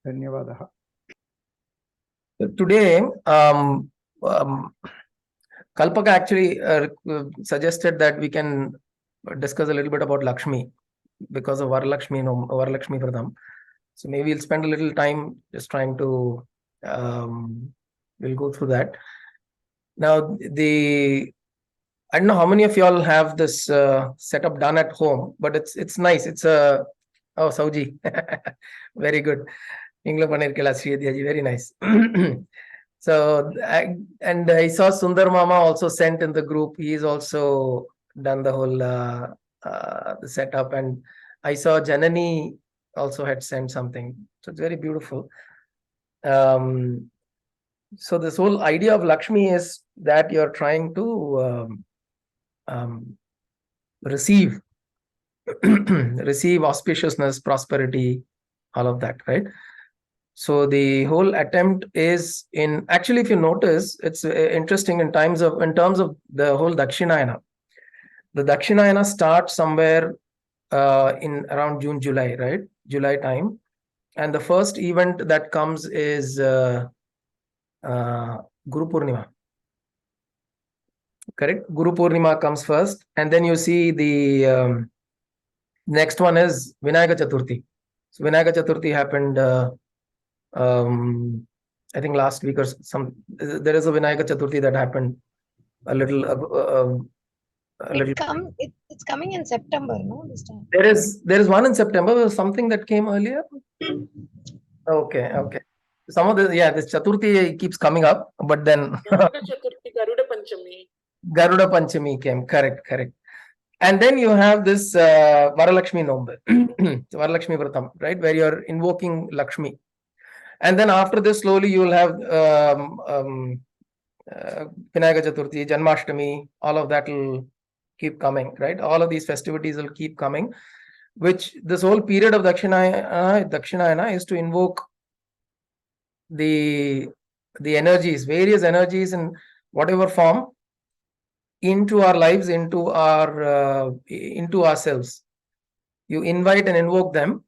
धन्यवादः. Today, Kalpaka actually suggested that we can discuss a little bit about Lakshmi because of Varalakshmi Vratam. So maybe we'll spend a little time just trying to, we'll go through that. Now, I don't know how many of y'all have this setup done at home, but it's nice. It's a, oh, Sauji, very good. Very nice. So, I saw Sundar Mama also sent in the group. He's also done the whole the setup, and I saw Janani also had sent something. So it's very beautiful. So this whole idea of Lakshmi is that you're trying to receive auspiciousness, prosperity, all of that, right? So the whole attempt is in, actually, if you notice, it's interesting in terms of the whole Dakshinayana. The Dakshinayana starts somewhere in around June, July, right? July time. And the first event that comes is Guru Purnima. Correct? Guru Purnima comes first. And then you see the next one is Vinayaka Chaturthi. So Vinayaka Chaturthi happened I think last week or some. There is a Vinayaka Chaturthi that happened a little. It's coming in September, no? This time. There is one in September. There was something that came earlier. Okay. Some of this Chaturthi keeps coming up, but then Garuda Panchami came. Correct. And then you have this Varalakshmi Nombe, Varalakshmi Vratam, right, where you're invoking Lakshmi. And then after this, slowly you will have Vinayaka Chaturthi, Janmashtami, all of that will keep coming, right? All of these festivities will keep coming, which this whole period of Dakshinayana is to invoke the energies, various energies in whatever form, into our lives, into ourselves. You invite and invoke them.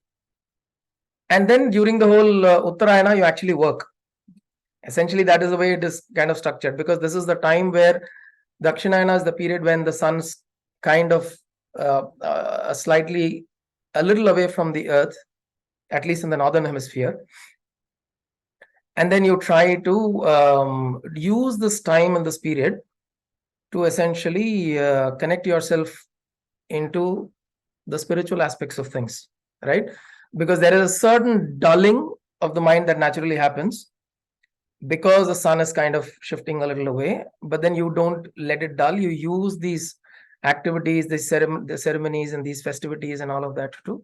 And then during the whole Uttarayana, you actually work. Essentially, that is the way it is kind of structured, because this is the time where Dakshinayana is the period when the sun's kind of slightly a little away from the earth, at least in the northern hemisphere. And then you try to use this time and this period to essentially connect yourself into the spiritual aspects of things, right? Because there is a certain dulling of the mind that naturally happens because the sun is kind of shifting a little away, but then you don't let it dull. You use these activities, the ceremonies and these festivities and all of that to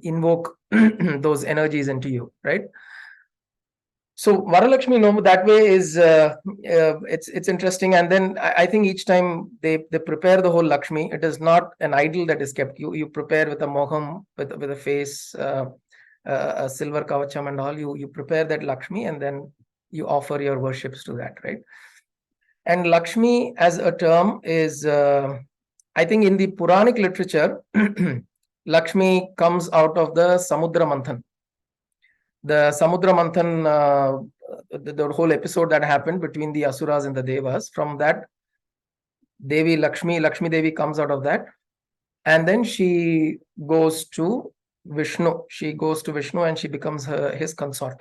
invoke those energies into you, right? So Varalakshmi Nomu that way is it's interesting. And then I think each time they prepare the whole Lakshmi, it is not an idol that is kept. You prepare with a moham, with a face, a silver kavacham and all. You prepare that Lakshmi and then you offer your worships to that, right? And Lakshmi as a term is, I think in the Puranic literature, Lakshmi comes out of the Samudra Manthan. The Samudra Manthan, the whole episode that happened between the Asuras and the Devas, from that Devi Lakshmi Devi comes out of that. And then she goes to Vishnu. She goes to Vishnu and she becomes his consort,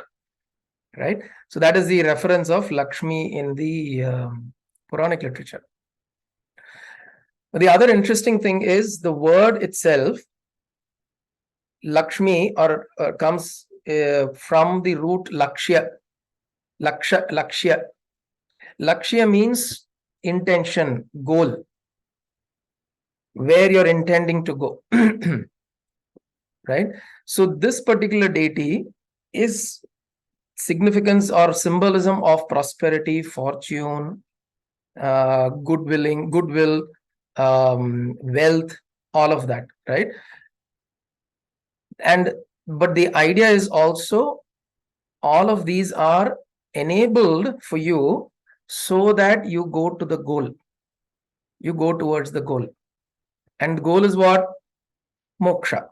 right? So that is the reference of Lakshmi in the Puranic literature. But the other interesting thing is the word itself, Lakshmi, comes from the root Lakshya. Lakshya means intention, goal, where you're intending to go. Right? So this particular deity is significance or symbolism of prosperity, fortune, goodwill, wealth, all of that, right? But the idea is also all of these are enabled for you so that you go to the goal. You go towards the goal. And the goal is what? Moksha,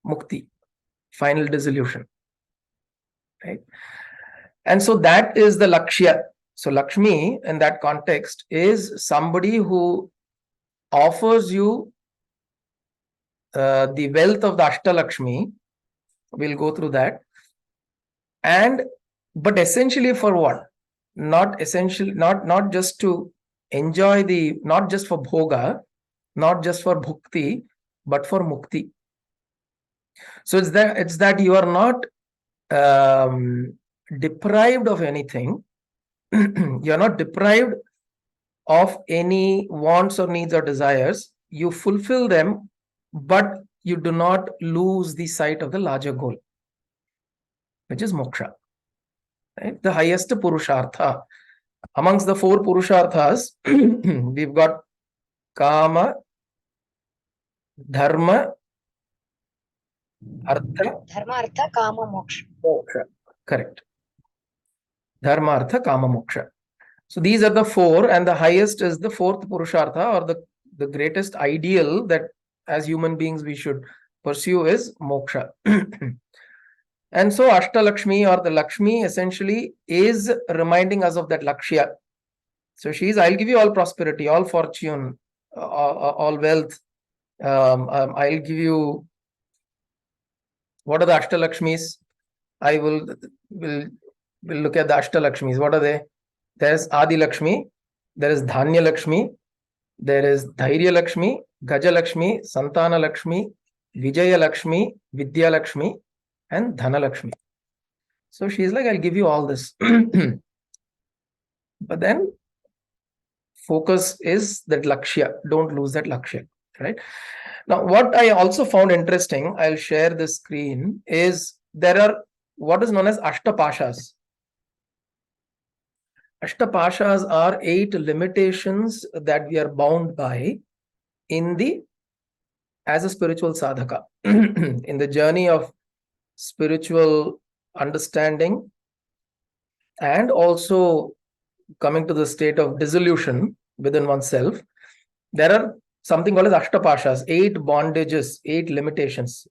mukti, final dissolution. right? And so that is the Lakshya. So Lakshmi in that context is somebody who offers you the wealth of the Ashtalakshmi. We'll go through that. And but essentially for what? Not essentially, not just to enjoy the, not just for bhoga, not just for bhukti, but for mukti. So it's that you are not deprived of anything. You're not deprived of any wants or needs or desires. You fulfill them, but you do not lose the sight of the larger goal, which is moksha, right? The highest purushartha. Amongst the four purusharthas, we've got kama, dharma, artha, Dharma, artha, kama, moksha. moksha. Correct. Dharma, artha, kama, moksha. So these are the four, and the highest is the fourth purushartha, or the greatest ideal that as human beings we should pursue is moksha. And so Ashtalakshmi, or the Lakshmi, essentially is reminding us of that Lakshya. So she's, I'll give you all prosperity, all fortune, all wealth. I'll give you, what are the Ashtalakshmis? I will look at the Ashtalakshmis. What are they? There's Adi Lakshmi, there is Dhanya Lakshmi, there is Dhairya Lakshmi, Gaja Lakshmi, Santana Lakshmi, Vijaya Lakshmi, Vidya Lakshmi, and Dhana Lakshmi. So she's like, I'll give you all this. But then focus is that Lakshya. Don't lose that Lakshya, right? Now, what I also found interesting, I'll share the screen, is there are what is known as Ashtapashas. Ashtapashas are 8 limitations that we are bound by as a spiritual sadhaka, in the journey of spiritual understanding, and also coming to the state of dissolution within oneself. There are something called as Ashtapashas, 8 bondages, 8 limitations.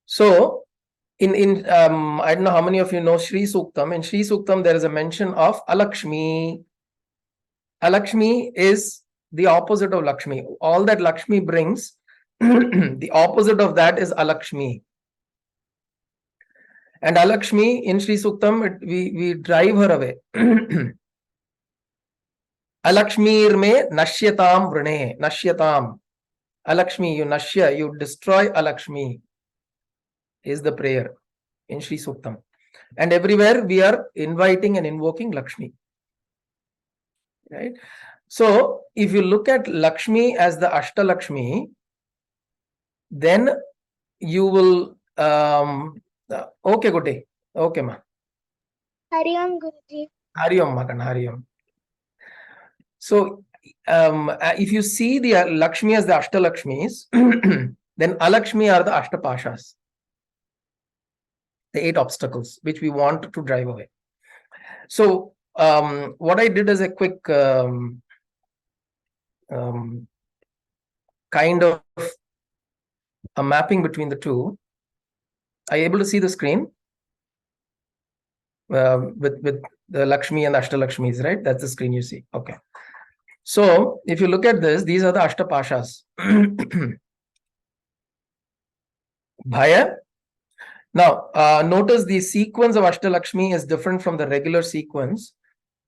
So in I don't know how many of you know Sri Suktam. In Sri Suktam, there is a mention of Alakshmi. Alakshmi is the opposite of Lakshmi. All that Lakshmi brings, the opposite of that is Alakshmi. And Alakshmi in Sri Suktam, we drive her away. Alakshmir me nashyatam vrane, nashyatam. Alakshmi, you nashya, you destroy Alakshmi, is the prayer in Sri Suktam. And everywhere we are inviting and invoking Lakshmi. Right? So if you look at Lakshmi as the Ashtalakshmi, then you will okay, good day. Okay, ma. Hari Om Guruji. Hari Om, Makan, Hari Om. So if you see the Lakshmi as the Ashtalakshmis, then Alakshmi are the Ashtapashas, the 8 obstacles which we want to drive away. So what I did is a quick kind of a mapping between the two. Are you able to see the screen with the Lakshmi and the Ashtalakshmis, right? That's the screen you see. Okay. So if you look at this, these are the Ashtapashas. Bhaya. Now, notice the sequence of Ashtalakshmi is different from the regular sequence,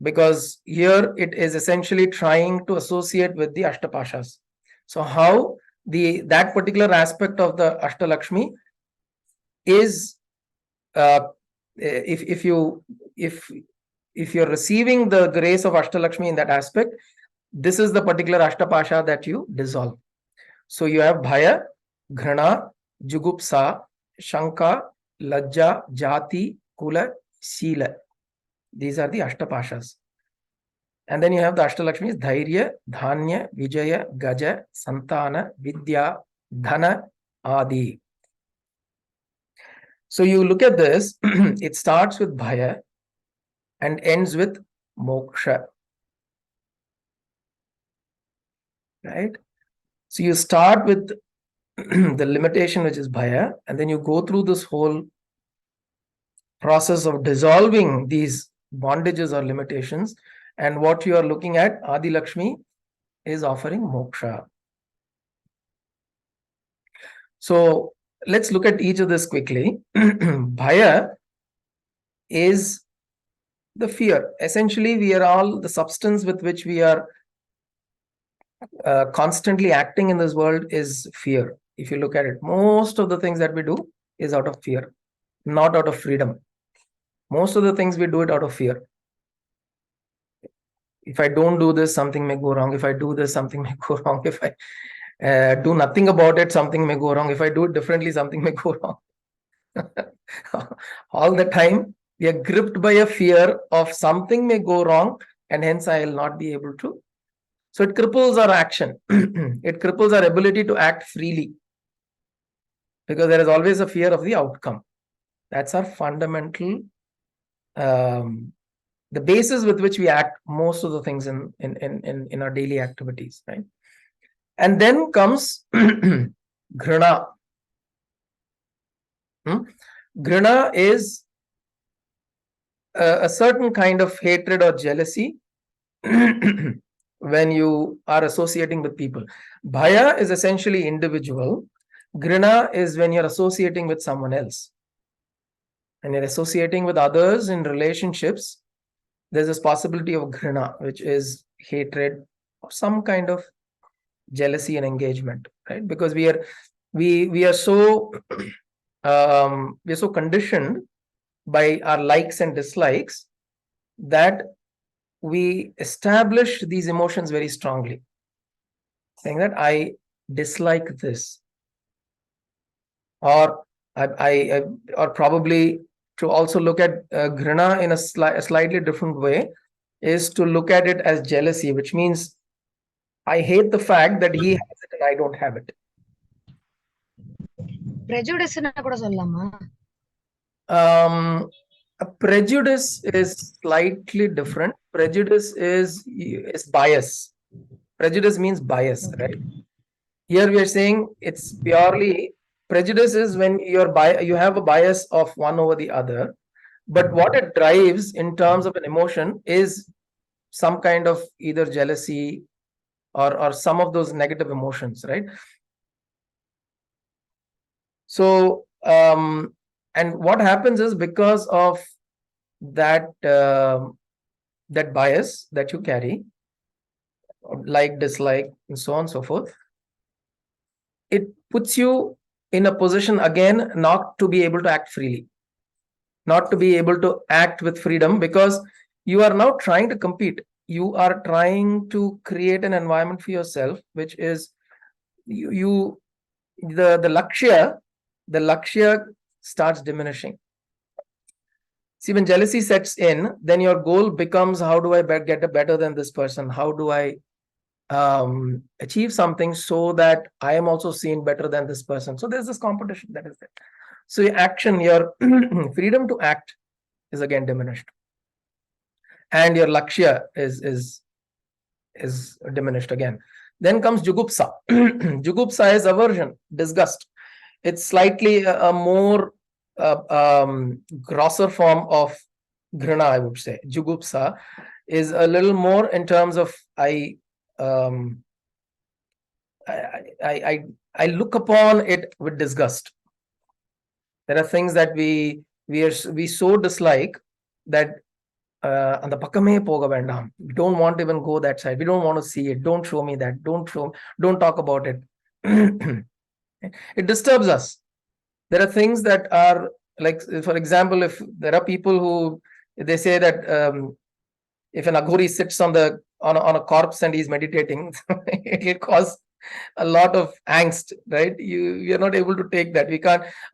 because here it is essentially trying to associate with the Ashtapashas. So how that particular aspect of the Ashtalakshmi is, if you're receiving the grace of Ashtalakshmi in that aspect, this is the particular Ashtapasha that you dissolve. So you have Bhaya, Ghrana, Jugupsa, Shanka, Lajja, Jati, Kula, Sila. These are the Ashtapashas. And then you have the Ashtalakshmis: Dhairya, Dhanya, Vijaya, Gaja, Santana, Vidya, Dhana, Adi. So you look at this, it starts with Bhaya and ends with Moksha. Right? So you start with the limitation, which is Bhaya, and then you go through this whole process of dissolving these bondages or limitations. And what you are looking at, Adi Lakshmi, is offering moksha. So let's look at each of this quickly. Bhaya is the fear. Essentially, we are all the substance with which we are constantly acting in this world is fear. If you look at it, most of the things that we do is out of fear, not out of freedom. Most of the things we do it out of fear. If I don't do this, something may go wrong. If I do this, something may go wrong. If I do nothing about it, something may go wrong. If I do it differently, something may go wrong. All the time, we are gripped by a fear of something may go wrong, and hence I will not be able to. So it cripples our action. It cripples our ability to act freely, because there is always a fear of the outcome. That's our fundamental, the basis with which we act most of the things in our daily activities, right? And then comes Grana. Grana is a certain kind of hatred or jealousy when you are associating with people. Bhaya is essentially individual. Grana is when you're associating with someone else. And you're associating with others in relationships, there's this possibility of grana, which is hatred or some kind of jealousy and engagement, right? Because we are so we're so conditioned by our likes and dislikes that we establish these emotions very strongly, saying that I dislike this, or I or probably to also look at grana in a slightly different way is to look at it as jealousy, which means I hate the fact that he has it and I don't have it. prejudice கூட சொல்லலாமா? A prejudice is slightly different. Prejudice is bias. Prejudice means bias, right? Here we are saying it's purely prejudice is when you have a bias of one over the other, but what it drives in terms of an emotion is some kind of either jealousy or some of those negative emotions, right? So and what happens is because of that that bias that you carry, like, dislike, and so on and so forth, it puts you in a position again not to be able to act freely, not to be able to act with freedom, because you are now trying to compete. You are trying to create an environment for yourself which is the lakshya starts diminishing. See, when jealousy sets in, then your goal becomes, how do I get better than this person? How do I achieve something so that I am also seen better than this person? So there's this competition that is there. So your action, your freedom to act is again diminished, and your lakshya is diminished again. Then comes jugupsa. Jugupsa is aversion, disgust. It's slightly a more grosser form of grana, I would say. Jugupsa is a little more in terms of I look upon it with disgust. There are things that we so dislike that அந்த பக்கமே போக வேண்டாம். We don't want to even go that side. We don't want to see it. Don't show me that. Don't talk about it. It disturbs us. There are things that are like, for example, if there are people who they say that if an aghori sits on a corpse and he's meditating, it will cause a lot of angst, right? You're not able to take that.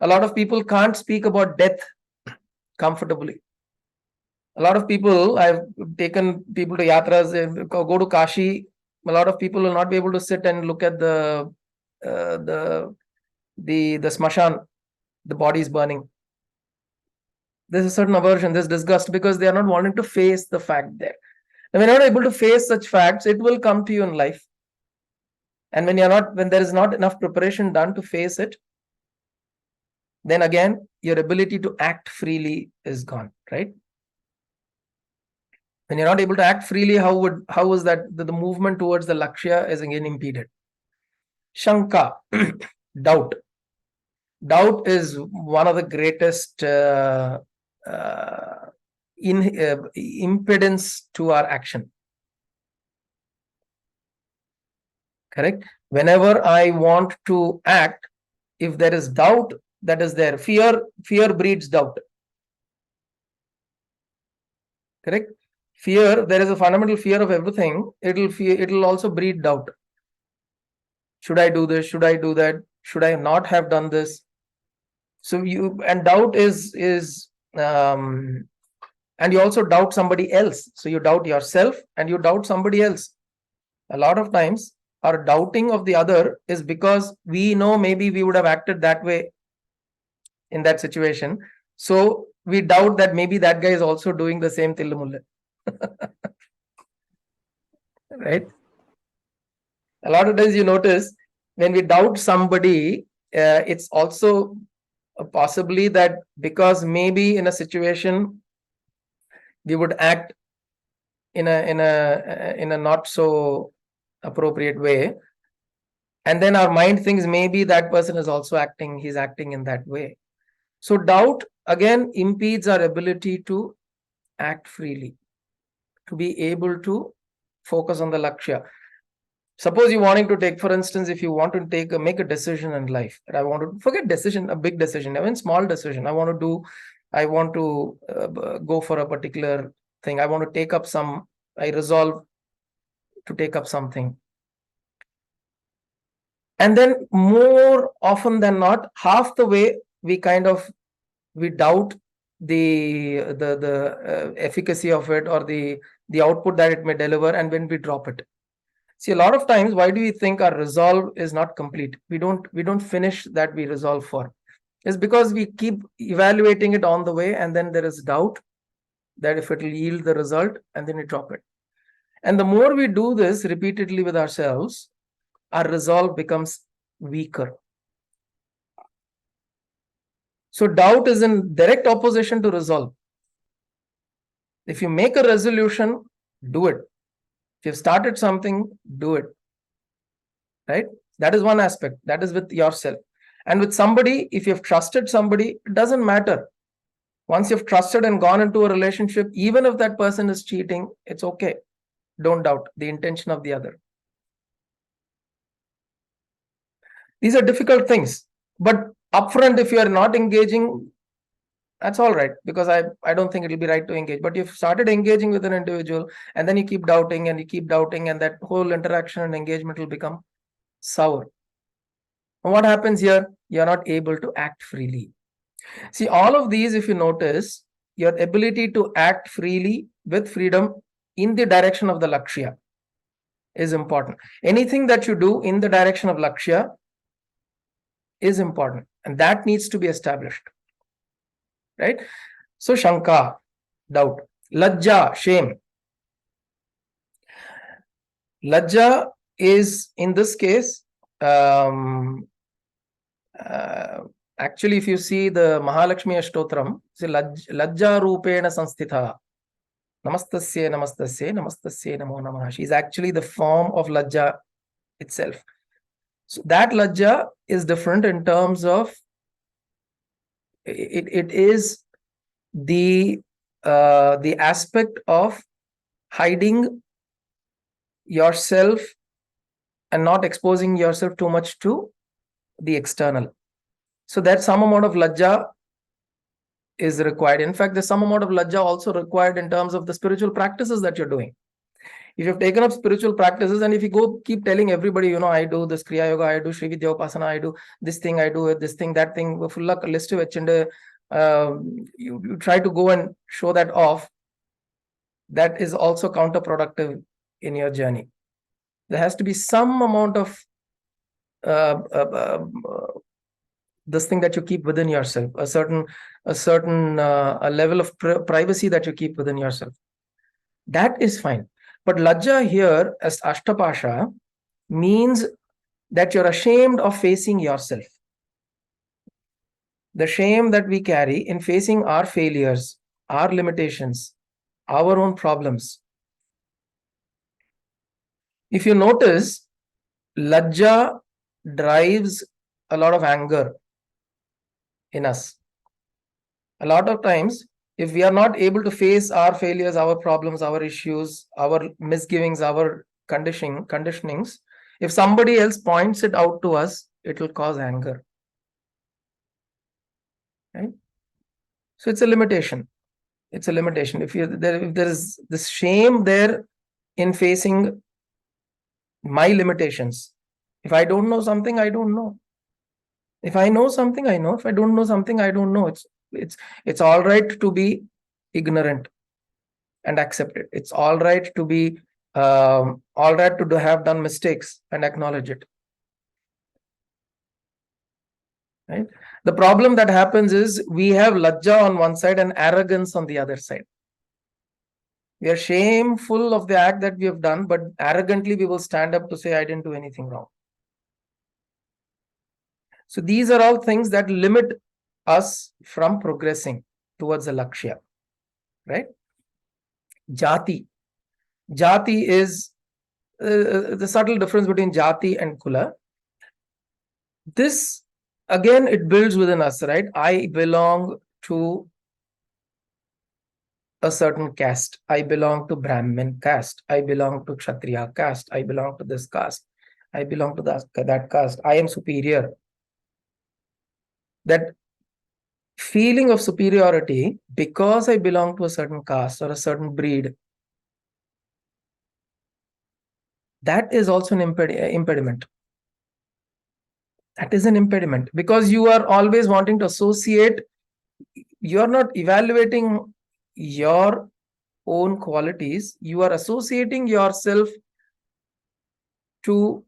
A lot of people can't speak about death comfortably. A lot of people, I've taken people to yatras, go to Kashi. A lot of people will not be able to sit and look at the smashan, the body is burning. There's a certain aversion, there's disgust, because they are not wanting to face the fact there. And when you're not able to face such facts, it will come to you in life. And when there is not enough preparation done to face it, then again, your ability to act freely is gone, right? When you're not able to act freely, how is that the movement towards the lakshya is again impeded? Shanka, doubt. Doubt is one of the greatest impedance to our action. Correct? Whenever I want to act, if there is doubt that is there, fear breeds doubt. Correct? Fear, there is a fundamental fear of everything. It'll also breed doubt. Should I do this? Should I do that? Should I not have done this? So and doubt is and you also doubt somebody else. So you doubt yourself and you doubt somebody else. A lot of times our doubting of the other is because we know maybe we would have acted that way in that situation. So we doubt that maybe that guy is also doing the same tillumulle. Right? A lot of times you notice when we doubt somebody, it's also possibly that because maybe in a situation we would act in a not so appropriate way, and then our mind thinks maybe that person is also he's acting in that way. So doubt again impedes our ability to act freely, to be able to focus on the lakshya. Suppose you're wanting to take, for instance, if you want to make a decision in life, I want to forget decision, a big decision, even small decision. I want to go for a particular thing. I want to take up I resolve to take up something. And then more often than not, half the way we doubt the efficacy of it or the output that it may deliver, and when we drop it. See, a lot of times, why do we think our resolve is not complete? We don't finish that we resolve for. It's because we keep evaluating it on the way, and then there is doubt that if it will yield the result, and then we drop it. And the more we do this repeatedly with ourselves, our resolve becomes weaker. So doubt is in direct opposition to resolve. If you make a resolution, do it. If you've started something, do it. Right? That is one aspect. That is with yourself. And with somebody, if you've trusted somebody, it doesn't matter. Once you've trusted and gone into a relationship, even if that person is cheating, it's okay. Don't doubt the intention of the other. These are difficult things. But upfront, if you are not engaging, that's all right, because I don't think it'll be right to engage. But you've started engaging with an individual, and then you keep doubting and you keep doubting, and that whole interaction and engagement will become sour. And what happens here? You're not able to act freely. See, all of these, if you notice, your ability to act freely with freedom in the direction of the lakshya is important. Anything that you do in the direction of lakshya is important, and that needs to be established. Right? So Shanka, doubt. Lajja, shame. Lajja is, in this case, actually, if you see the Mahalakshmi Ashtotram, see Lajja Rupena Sanstitha. Namastasya, Namastasya, Namastasya, Namo Namaha. She is actually the form of Lajja itself. So that Lajja is different in terms of it is the aspect of hiding yourself and not exposing yourself too much to the external. So that some amount of lajja is required. In fact, there's some amount of lajja also required in terms of the spiritual practices that you're doing. If you've taken up spiritual practices, and if you keep telling everybody, I do this Kriya Yoga, I do Sri Vidya Upasana, I do this thing, this thing, that thing, full list of you try to go and show that off, that is also counterproductive in your journey. There has to be some amount of this thing that you keep within yourself, a certain level of privacy that you keep within yourself. That is fine. But lajja here as Ashtapasha means that you're ashamed of facing yourself. the shame that we carry in facing our failures, our limitations, our own problems. If you notice, lajja drives a lot of anger in us. A lot of times, if we are not able to face our failures, our problems, our issues, our misgivings, our conditionings, if somebody else points it out to us, it will cause anger. Right? So it's a limitation. It's a limitation. If there is this shame there in facing my limitations. If I don't know something, I don't know. If I know something, I know. If I don't know something, I don't know. It's all right to be ignorant and accept it. It's all right to be all right to have done mistakes and acknowledge it. Right? The problem that happens is we have lajja on one side and arrogance on the other side. We are shameful of the act that we have done, but arrogantly we will stand up to say, I didn't do anything wrong. So these are all things that limit us from progressing towards a lakshya, right? Jati. Jati is the subtle difference between jati and kula. This, again, it builds within us, right? I belong to a certain caste. I belong to Brahmin caste. I belong to Kshatriya caste. I belong to this caste. I belong to that caste. I am superior. That feeling of superiority because I belong to a certain caste or a certain breed, that is also an impediment. That is an impediment because you are always wanting to associate. You are not evaluating your own qualities. You are associating yourself to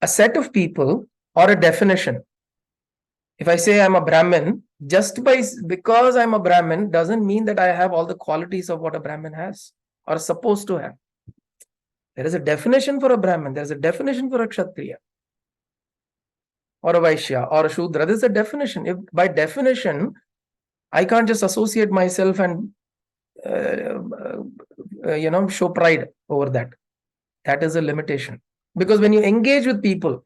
a set of people or a definition. If I say I'm a Brahmin, just because I'm a Brahmin doesn't mean that I have all the qualities of what a Brahmin has or is supposed to have. There is a definition for a Brahmin. There is a definition for a Kshatriya or a Vaishya or a Shudra. There is a definition. If by definition, I can't just associate myself and show pride over that. That is a limitation. Because when you engage with people,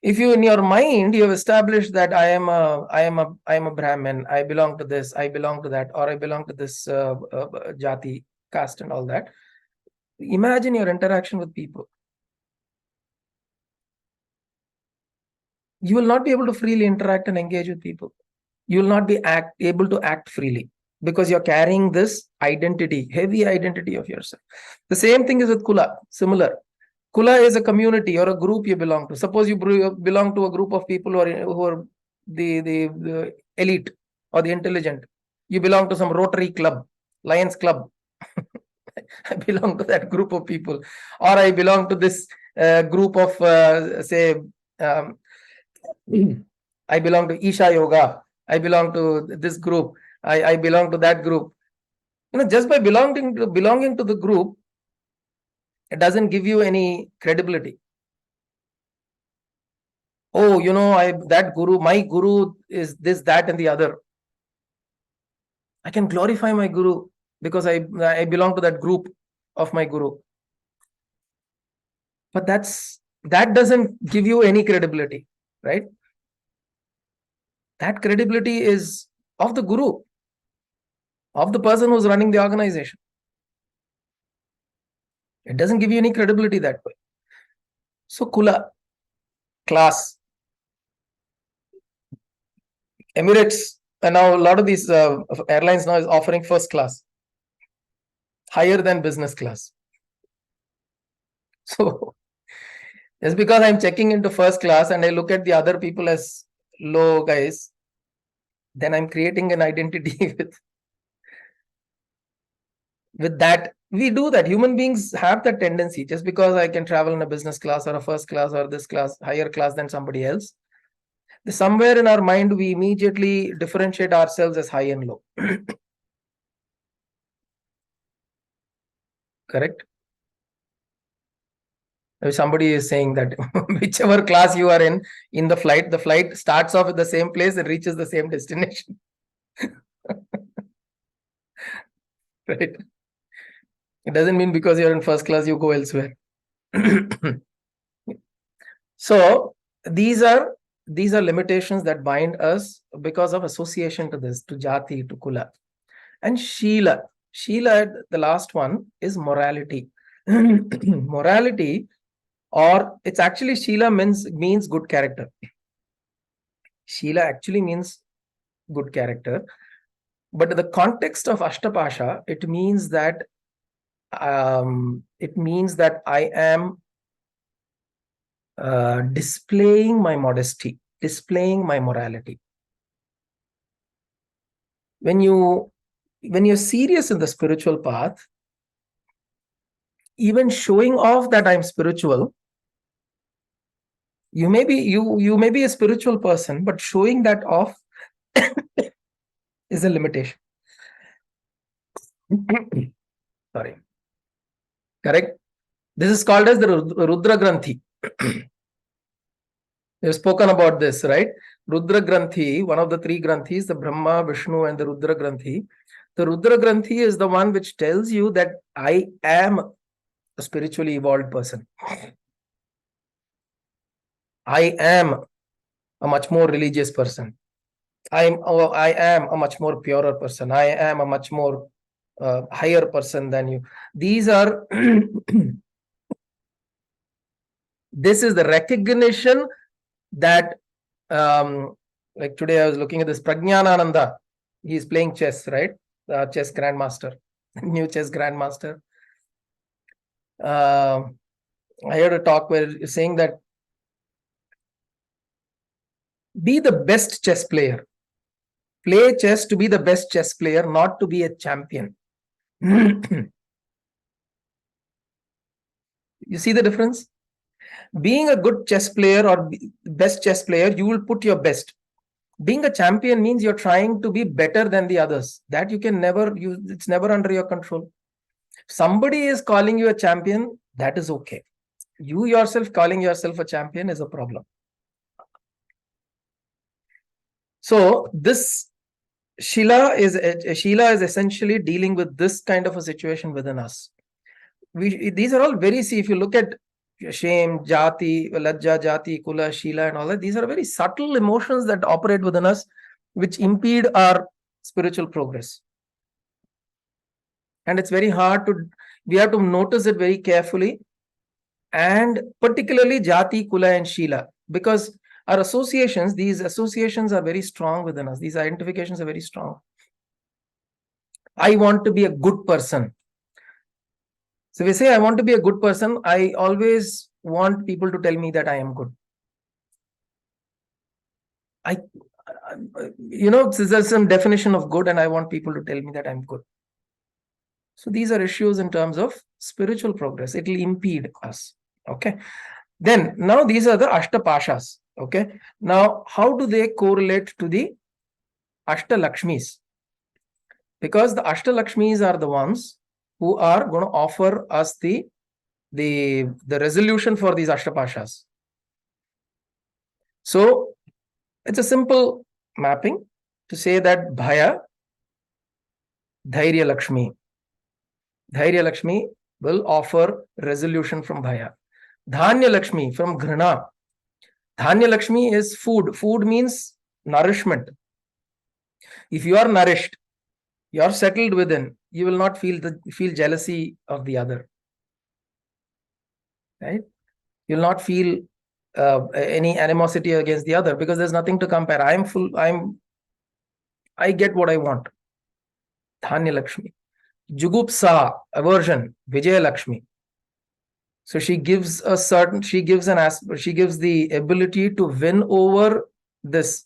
if you in your mind you have established that I am a Brahmin, I belong to this, I belong to that, or I belong to this jati, caste, and all that. Imagine your interaction with people. You will not be able to freely interact and engage with people. You will not be able to act freely because you're carrying this identity, heavy identity of yourself. The same thing is with Kula, similar. Kula is a community or a group you belong to. Suppose you belong to a group of people who are the elite or the intelligent. You belong to some Rotary club, Lions club. I belong to that group of people. Or I belong to this group of, say, I belong to Isha Yoga. I belong to this group. I belong to that group. Just by belonging to the group, it doesn't give you any credibility. Oh, that guru, my guru is this, that, and the other. I can glorify my guru because I belong to that group of my guru. But that doesn't give you any credibility, right? That credibility is of the guru, of the person who's running the organization. It doesn't give you any credibility that way. So Kula, class, Emirates, and now a lot of these airlines now is offering first class, higher than business class. So just because I'm checking into first class and I look at the other people as low guys, then I'm creating an identity with that. We do that. Human beings have that tendency. Just because I can travel in a business class or a first class or this class, higher class than somebody else, somewhere in our mind, we immediately differentiate ourselves as high and low. Correct? If somebody is saying that whichever class you are in the flight starts off at the same place and reaches the same destination. Right? It doesn't mean because you're in first class, you go elsewhere. So these are limitations that bind us because of association to this, to jati, to kula. And Sheela, the last one, is morality. Morality, or it's actually Sheela means good character. Sheela actually means good character. But in the context of Ashtapasha, it means that I am displaying my modesty, displaying my morality. When you're serious in the spiritual path, even showing off that I'm spiritual, you may be a spiritual person, but showing that off is a limitation. Sorry. Correct? This is called as the Rudra Granthi. We've spoken about this, right? Rudra Granthi, one of the three Granthis, the Brahma, Vishnu, and the Rudra Granthi. The Rudra Granthi is the one which tells you that I am a spiritually evolved person. I am a much more religious person. I am a much more purer person. I am a much more higher person than you. These are this is the recognition that like today I was looking at this Prajnanananda. He's playing chess, right? Chess grandmaster, new chess grandmaster. I heard a talk where saying that be the best chess player. Play chess to be the best chess player, not to be a champion. You see the difference? Being a good chess player or best chess player, you will put your best. Being a champion means you're trying to be better than the others. That you can never use, it's never under your control. Somebody is calling you a champion, that is okay. You yourself calling yourself a champion is a problem. So this Sheela is essentially dealing with this kind of a situation within us. These are all very, see, if you look at shame, jati, lajja, jati, kula, Sheela, and all that, these are very subtle emotions that operate within us, which impede our spiritual progress. And it's very hard we have to notice it very carefully, and particularly jati, kula, and Sheela, because our associations, these associations are very strong within us. These identifications are very strong. I want to be a good person. So we say I want to be a good person. I always want people to tell me that I am good. There's some definition of good, and I want people to tell me that I'm good. So these are issues in terms of spiritual progress. It will impede us. Okay. Then now these are the Ashtapashas. Okay. Now, how do they correlate to the Ashtalakshmis? Because the Ashtalakshmis are the ones who are going to offer us the resolution for these Ashtapashas. So it's a simple mapping to say that Bhaya, Dhairya Lakshmi. Dhairya Lakshmi will offer resolution from Bhaya. Dhanya Lakshmi from Ghrana. Dhanya Lakshmi is food. Food means nourishment. If you are nourished, you are settled within, you will not feel jealousy of the other. Right? You will not feel any animosity against the other because there's nothing to compare. I get what I want. Dhanya Lakshmi. Jugupsa, aversion, Vijaya Lakshmi. So she gives the ability to win over this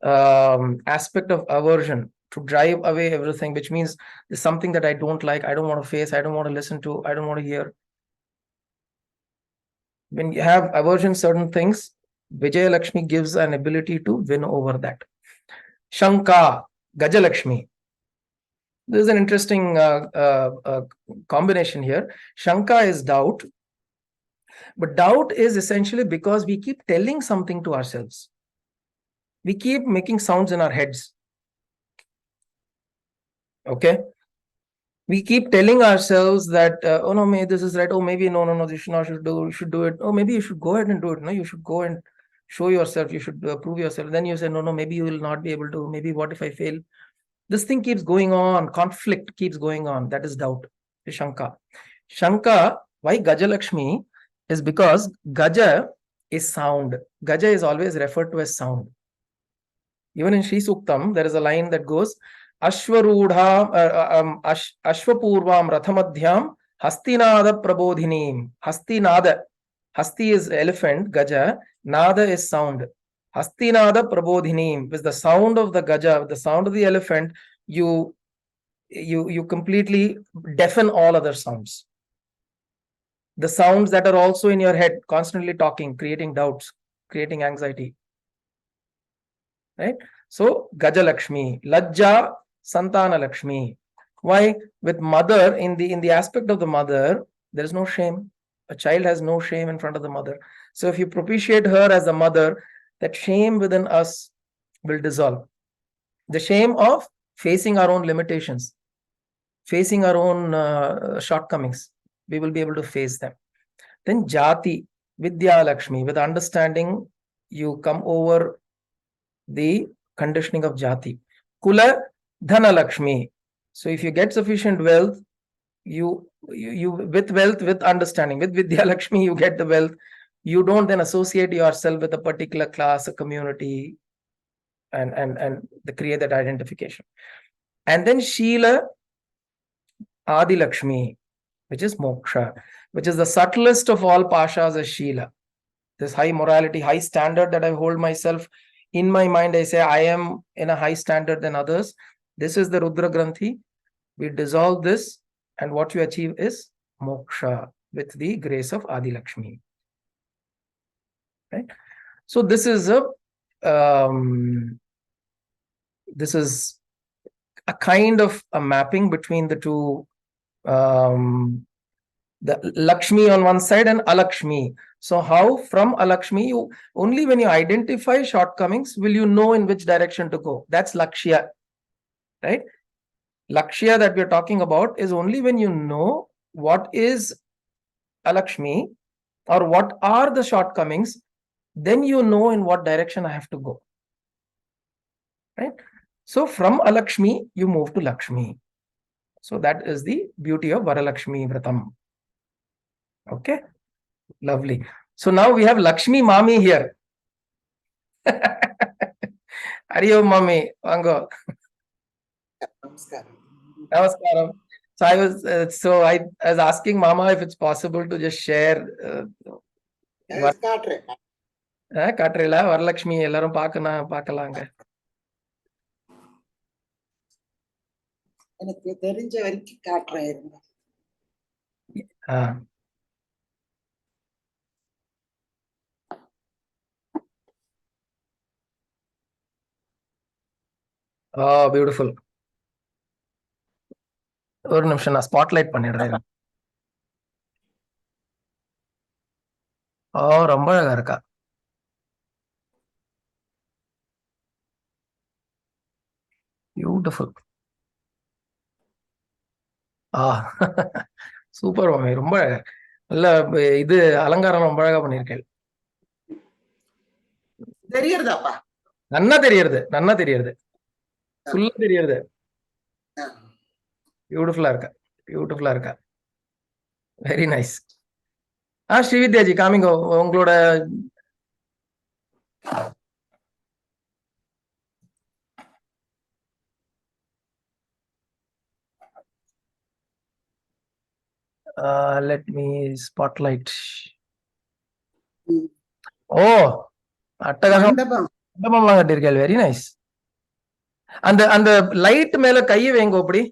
aspect of aversion, to drive away everything, which means there's something that I don't like, I don't want to face, I don't want to listen to, I don't want to hear. When you have aversion certain things, Vijaya Lakshmi gives an ability to win over that. Shanka, Gaja Lakshmi. This is an interesting combination here. Shanka is doubt. But doubt is essentially because we keep telling something to ourselves. We keep making sounds in our heads. Okay. We keep telling ourselves that, oh no, maybe this is right. Oh, maybe no, you should do it. Oh, maybe you should go ahead and do it. No, you should go and show yourself. You should prove yourself. Then you say, no, maybe you will not be able to. Maybe what if I fail? This thing keeps going on. Conflict keeps going on. That is doubt. Shanka. Shanka, why Gajalakshmi? Is because Gaja is sound. Gaja is always referred to as sound. Even in Sri Suktam, there is a line that goes, Ashwarudha, Ashwapurvam Rathamadhyam, Hastinada Prabodhinim. Hastinada. Hasti is elephant, Gaja. Nada is sound. Hastinada Prabodhinim. With the sound of the Gaja, with the sound of the elephant, you completely deafen all other sounds. The sounds that are also in your head, constantly talking, creating doubts, creating anxiety. Right? So, Gajalakshmi, Lajja, Santana Lakshmi. Why? With mother, in the aspect of the mother, there is no shame. A child has no shame in front of the mother. So, if you propitiate her as a mother, that shame within us will dissolve. The shame of facing our own limitations, facing our own shortcomings, we will be able to face them. Then Jati, Vidya Lakshmi, with understanding, you come over the conditioning of Jati. Kula, Dhana Lakshmi. So if you get sufficient wealth, you with wealth, with understanding, with Vidya Lakshmi, you get the wealth. You don't then associate yourself with a particular class, a community, and create that identification. And then Sheela, Adi Lakshmi, which is moksha, which is the subtlest of all pashas, is Sheela. This high morality, high standard that I hold myself. In my mind, I say I am in a high standard than others. This is the Rudra Granthi. We dissolve this, and what you achieve is moksha with the grace of Adi Lakshmi. Right? So this is a kind of a mapping between the two, the Lakshmi on one side and Alakshmi. So how from Alakshmi, you only when you identify shortcomings will you know in which direction to go. That's Lakshya, right? Lakshya that we're talking about is only when you know what is Alakshmi or what are the shortcomings, then you know in what direction I have to go, right? So from Alakshmi, you move to Lakshmi. So that is the beauty of Varalakshmi Vratam. Okay, lovely. So now we have Lakshmi Mami here. Hari Om Mami, Vango. Namaskaram. So I was asking Mama if it's possible to just share. காட்டுறீங்களா Varalakshmi எல்லாரும் பார்க்கலாங்க. எனக்கு தெரிஞ்ச வரைக்கும் காட்டுறேன். Beautiful. ஒரு நிமிஷம் நான் spotlight பண்ணிடுறேன். ரொம்ப அழகா இருக்கா. பியூட்டிஃபுல். சூப்பர் மாமி, ரொம்ப நல்ல இது அலங்காரம் ரொம்ப அழகா பண்ணிருக்கேன். தெரியறதாப்பா? நன்னா தெரியறது ஃபுல்லா தெரியறது. பியூட்டிஃபுல்லா இருக்கா. Very nice. ஸ்ரீவித்யாஜி காமிங்க உங்களோட. let me spotlight. அட்டகாசமா கட்டிருக்கேன். Very nice. அந்த லைட் மேல கையை வைங்க. அப்படி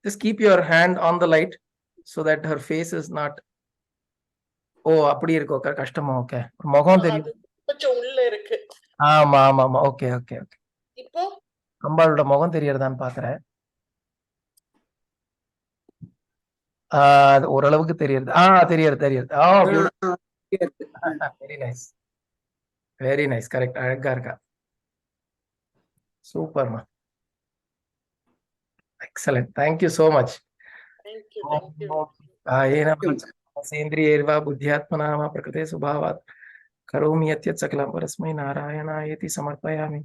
just keep your hand on the light so that her face is not. அப்படி இருக்கு. கஷ்டமா? ஓகே. முகம் தெரியும். கொஞ்சம் உள்ள இருக்கு. ஆமா. ஓகே. இப்போ அம்பாளோட முகம் தெரியறதான்னு பாக்குறேன். ஓரளவுக்கு தெரியுது. தெரியுது. Very nice, very nice, correct. அழகா இருக்கா, சூப்பர்மா, excellent, thank you so much. Thank you thank you. कायेन सेन्द्रियैर्वा बुद्ध्यात्मना वा प्रकृते स्वभावात् करोमि यत् सकलं परस्मै नारायणायेति समर्पयामि,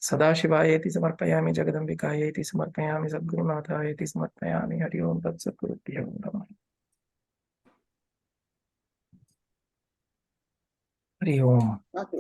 सदाशिवायेति समर्पयामि, जगदम्बिकायेति समर्पयामि, सद्गुरुनाथायेति समर्पयामि. हरि ओम तत्सद्गुरुभ्यो नमः. हरि ओम. ஓகே.